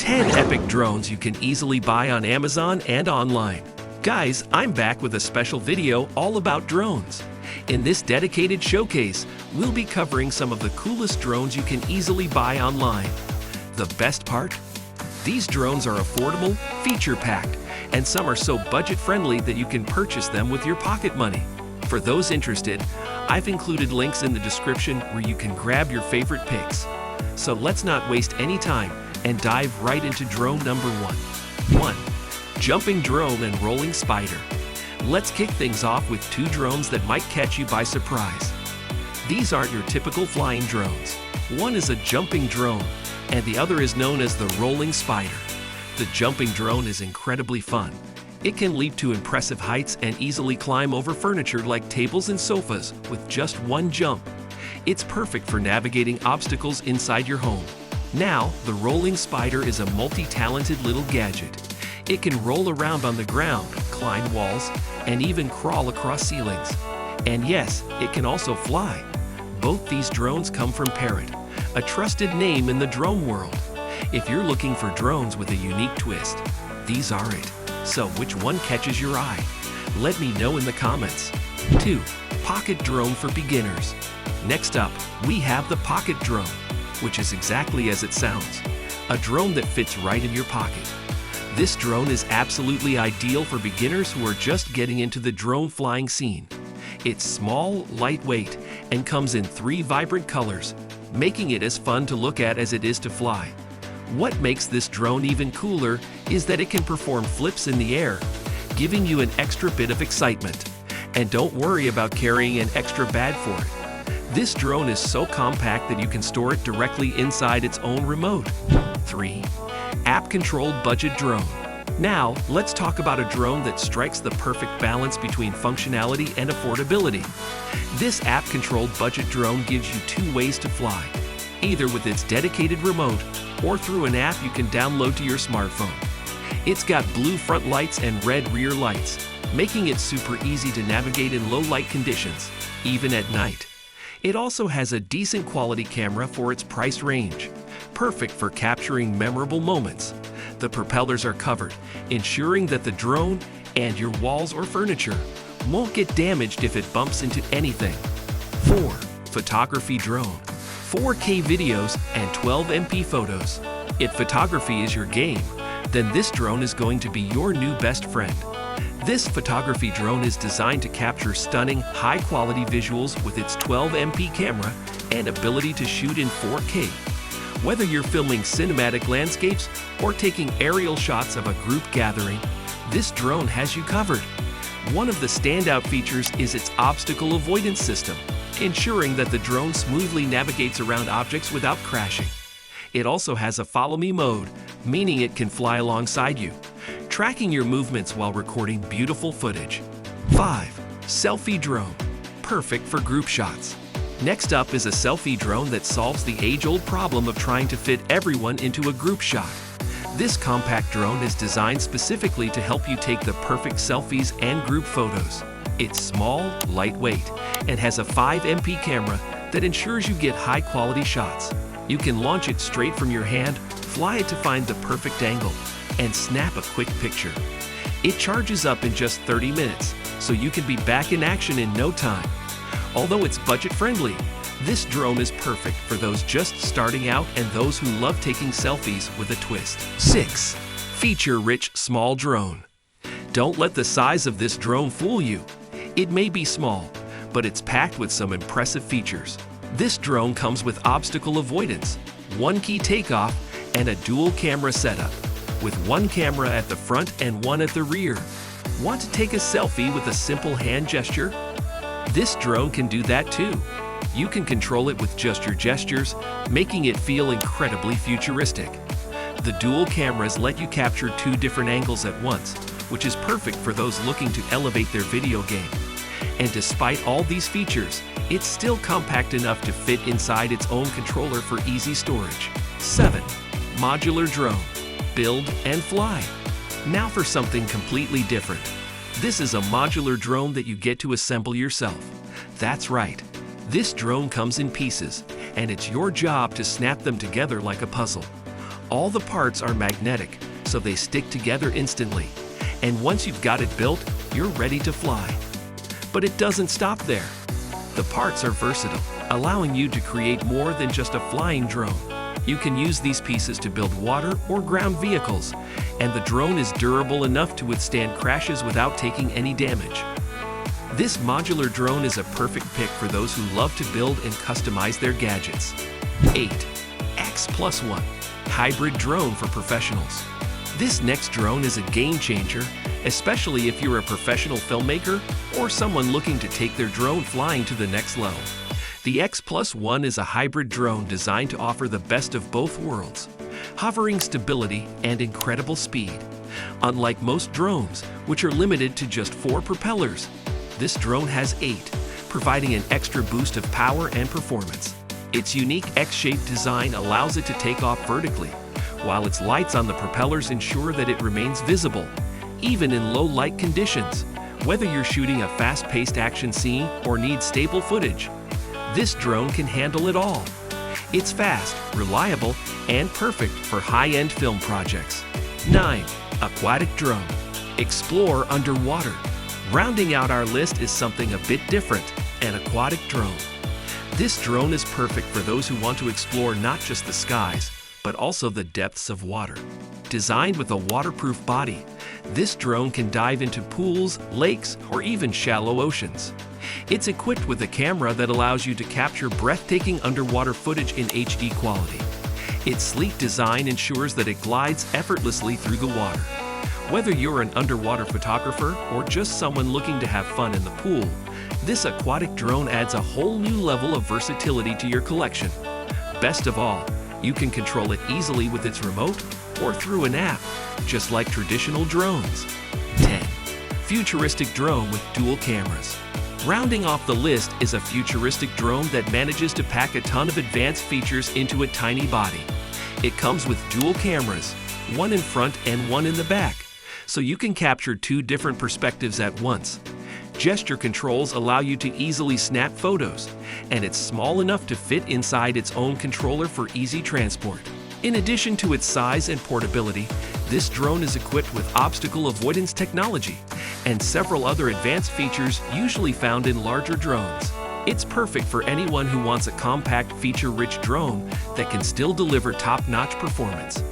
10 epic drones you can easily buy on Amazon and online. Guys, I'm back with a special video all about drones. In this dedicated showcase, we'll be covering some of the coolest drones you can easily buy online. The best part? These drones are affordable, feature-packed, and some are so budget-friendly that you can purchase them with your pocket money. For those interested, I've included links in the description where you can grab your favorite picks. So let's not waste any time and dive right into drone number 1. Jumping drone and rolling spider. Let's kick things off with two drones that might catch you by surprise. These aren't your typical flying drones. One is a jumping drone, and the other is known as the rolling spider. The jumping drone is incredibly fun. It can leap to impressive heights and easily climb over furniture like tables and sofas with just one jump. It's perfect for navigating obstacles inside your home. Now, the rolling spider is a multi-talented little gadget. It can roll around on the ground, climb walls, and even crawl across ceilings. And yes, it can also fly. Both these drones come from Parrot, a trusted name in the drone world. If you're looking for drones with a unique twist, these are it. So which one catches your eye? Let me know in the comments. 2. Pocket drone for beginners. Next up, we have the Pocket Drone, which is exactly as it sounds, a drone that fits right in your pocket. This drone is absolutely ideal for beginners who are just getting into the drone flying scene. It's small, lightweight, and comes in 3 vibrant colors, making it as fun to look at as it is to fly. What makes this drone even cooler is that it can perform flips in the air, giving you an extra bit of excitement. And don't worry about carrying an extra bag for it. This drone is so compact that you can store it directly inside its own remote. 3. App-controlled budget drone. Now, let's talk about a drone that strikes the perfect balance between functionality and affordability. This app-controlled budget drone gives you 2 ways to fly, either with its dedicated remote or through an app you can download to your smartphone. It's got blue front lights and red rear lights, making it super easy to navigate in low light conditions, even at night. It also has a decent quality camera for its price range, perfect for capturing memorable moments. The propellers are covered, ensuring that the drone and your walls or furniture won't get damaged if it bumps into anything. 4. Photography drone. 4K videos and 12 MP photos. If photography is your game, then this drone is going to be your new best friend. This photography drone is designed to capture stunning, high-quality visuals with its 12 MP camera and ability to shoot in 4K. Whether you're filming cinematic landscapes or taking aerial shots of a group gathering, this drone has you covered. One of the standout features is its obstacle avoidance system, ensuring that the drone smoothly navigates around objects without crashing. It also has a follow me mode, meaning it can fly alongside you, tracking your movements while recording beautiful footage. 5. Selfie drone. Perfect for group shots. Next up is a selfie drone that solves the age-old problem of trying to fit everyone into a group shot. This compact drone is designed specifically to help you take the perfect selfies and group photos. It's small, lightweight, and has a 5 MP camera that ensures you get high-quality shots. You can launch it straight from your hand, fly it to find the perfect angle, and snap a quick picture. It charges up in just 30 minutes, so you can be back in action in no time. Although it's budget-friendly, this drone is perfect for those just starting out and those who love taking selfies with a twist. 6. Feature-rich small drone. Don't let the size of this drone fool you. It may be small, but it's packed with some impressive features. This drone comes with obstacle avoidance, 1-key takeoff, and a dual camera setup, with 1 camera at the front and 1 at the rear. Want to take a selfie with a simple hand gesture? This drone can do that too. You can control it with just your gestures, making it feel incredibly futuristic. The dual cameras let you capture 2 different angles at once, which is perfect for those looking to elevate their video game. And despite all these features, it's still compact enough to fit inside its own controller for easy storage. 7. Modular Drone. Build and fly. Now for something completely different. This is a modular drone that you get to assemble yourself. That's right. This drone comes in pieces, and it's your job to snap them together like a puzzle. All the parts are magnetic, so they stick together instantly. And once you've got it built, you're ready to fly. But it doesn't stop there. The parts are versatile, allowing you to create more than just a flying drone. You can use these pieces to build water or ground vehicles, and the drone is durable enough to withstand crashes without taking any damage. This modular drone is a perfect pick for those who love to build and customize their gadgets. 8. X+1 Hybrid Drone for Professionals. This next drone is a game changer, especially if you're a professional filmmaker or someone looking to take their drone flying to the next level. The X+1 is a hybrid drone designed to offer the best of both worlds, hovering stability and incredible speed. Unlike most drones, which are limited to just 4 propellers, this drone has 8, providing an extra boost of power and performance. Its unique X-shaped design allows it to take off vertically, while its lights on the propellers ensure that it remains visible, even in low light conditions. Whether you're shooting a fast-paced action scene or need stable footage, this drone can handle it all. It's fast, reliable, and perfect for high-end film projects. 9. Aquatic Drone. Explore underwater. Rounding out our list is something a bit different, an aquatic drone. This drone is perfect for those who want to explore not just the skies, but also the depths of water. Designed with a waterproof body, this drone can dive into pools, lakes, or even shallow oceans. It's equipped with a camera that allows you to capture breathtaking underwater footage in HD quality. Its sleek design ensures that it glides effortlessly through the water. Whether you're an underwater photographer or just someone looking to have fun in the pool, this aquatic drone adds a whole new level of versatility to your collection. Best of all, you can control it easily with its remote or through an app, just like traditional drones. 10. Futuristic Drone with dual cameras. Rounding off the list is a futuristic drone that manages to pack a ton of advanced features into a tiny body. It comes with dual cameras, one in front and one in the back, so you can capture 2 different perspectives at once. Gesture controls allow you to easily snap photos, and it's small enough to fit inside its own controller for easy transport. In addition to its size and portability, this drone is equipped with obstacle avoidance technology and several other advanced features usually found in larger drones. It's perfect for anyone who wants a compact, feature-rich drone that can still deliver top-notch performance.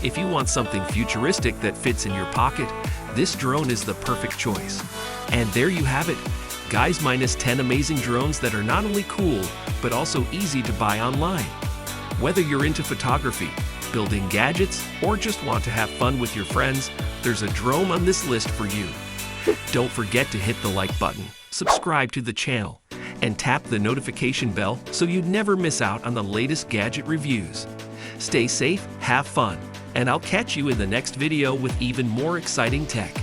If you want something futuristic that fits in your pocket, this drone is the perfect choice. And there you have it, guys, minus 10 amazing drones that are not only cool, but also easy to buy online. Whether you're into photography, building gadgets, or just want to have fun with your friends, there's a drone on this list for you. Don't forget to hit the like button, subscribe to the channel, and tap the notification bell so you never miss out on the latest gadget reviews. Stay safe, have fun, and I'll catch you in the next video with even more exciting tech.